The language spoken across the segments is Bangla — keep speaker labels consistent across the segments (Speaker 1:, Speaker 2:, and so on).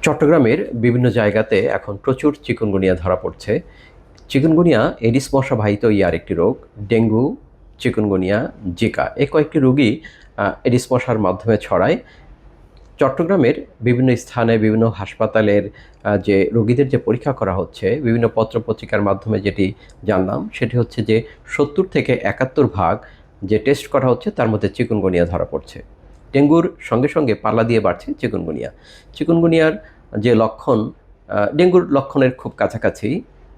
Speaker 1: চট্টগ্রামের বিভিন্ন জায়গাতে এখন প্রচুর চিকুনগুনিয়া ধরা পড়ছে। চিকুনগুনিয়া এডিস মশাবাহিত আরেকটি রোগ। ডেঙ্গু, চিকুনগুনিয়া, জিকা এই কয়েকটি রোগই এডিস মশার মাধ্যমে ছড়ায়। চট্টগ্রামের বিভিন্ন স্থানে বিভিন্ন হাসপাতালের যে রোগীদের যে পরীক্ষা করা হচ্ছে, বিভিন্ন পত্রপত্রিকার মাধ্যমে যেটি জানলাম সেটি হচ্ছে যে ৭০ থেকে ৭১ ভাগ যে টেস্ট করা হচ্ছে তার মধ্যে চিকুনগুনিয়া ধরা পড়ছে। ডেঙ্গুর সঙ্গে সঙ্গে পাল্লা দিয়ে বাড়ছে চিকুনগুনিয়া। চিকুনগুনিয়ার যে লক্ষণ ডেঙ্গুর লক্ষণের খুব কাছাকাছি,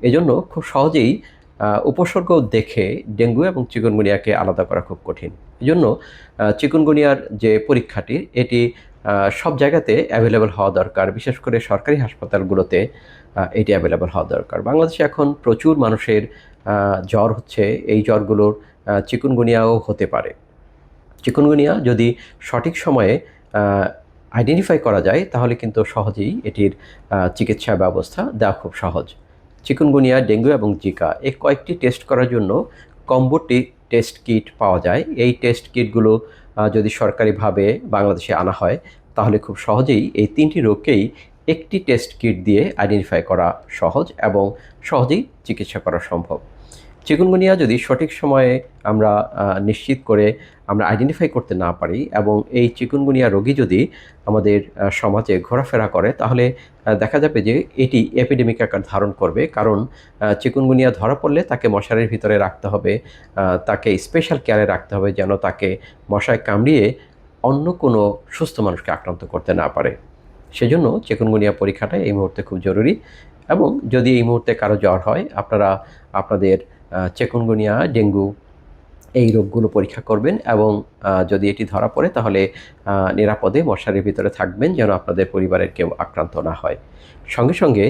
Speaker 1: এজন্য খুব সহজেই উপসর্গ দেখে ডেঙ্গু এবং চিকুনগুনিয়াকে আলাদা করা খুব কঠিন। এজন্য চিকুনগুনিয়ার যে পরীক্ষাটি এটি সব জায়গাতে অ্যাভেলেবল হওয়া দরকার। বিশেষ করে সরকারি হাসপাতালগুলোতে এটি অ্যাভেলেবল হওয়া দরকার। বাংলাদেশে এখন প্রচুর মানুষের জ্বর হচ্ছে। এই জ্বরগুলোর চিকুনগুনিয়াও হতে পারে। চিকুনগুনিয়া যদি সঠিক সময়ে আইডেন্টিফাই করা যায় তাহলে কিন্তু সহজেই এটির চিকিৎসা ব্যবস্থা দেওয়া খুব সহজ। চিকুনগুনিয়া, ডেঙ্গু এবং জিকা এই কয়েকটি টেস্ট করার জন্য কম্বো টেস্ট কিট পাওয়া যায়। এই টেস্ট কিটগুলো যদি সরকারিভাবে বাংলাদেশে আনা হয় তাহলে খুব সহজেই এই তিনটি রোগকেই একটি টেস্ট কিট দিয়ে আইডেন্টিফাই করা সহজ এবং সহজেই চিকিৎসা করা সম্ভব। চিকুনগুনিয়া যদি সঠিক সময়ে আমরা নিশ্চিত করে আমরা আইডেন্টিফাই করতে না পারি এবং এই চিকুনগুনিয়া রোগী যদি আমাদের সমাজে ঘোরাফেরা করে তাহলে দেখা যাবে যে এটি এপিডেমিক আকার ধারণ করবে। কারণ চিকুনগুনিয়া ধরা পড়লে তাকে মশারির ভিতরে রাখতে হবে, তাকে স্পেশাল কেয়ারে রাখতে হবে যেন তাকে মশায় কামড়িয়ে অন্য কোনো সুস্থ মানুষকে আক্রান্ত করতে না পারে। সেজন্য চিকুনগুনিয়া পরীক্ষাটা এই মুহূর্তে খুব জরুরি। এবং যদি এই মুহূর্তে কারো জ্বর হয় আপনারা আপনাদের চিকুনগুনিয়া, ডেঙ্গু এই রোগগুলো পরীক্ষা করবেন এবং যদি এটি ধরা পড়ে তাহলে নিরাপদে মশারির ভিতরে থাকবেন যেন আপনাদের পরিবারের কেউ আক্রান্ত না হয়। সঙ্গে সঙ্গে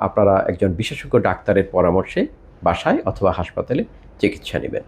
Speaker 1: আপনারা একজন বিশেষজ্ঞ ডাক্তারের পরামর্শে বাসায় অথবা হাসপাতালে চিকিৎসা নেবেন।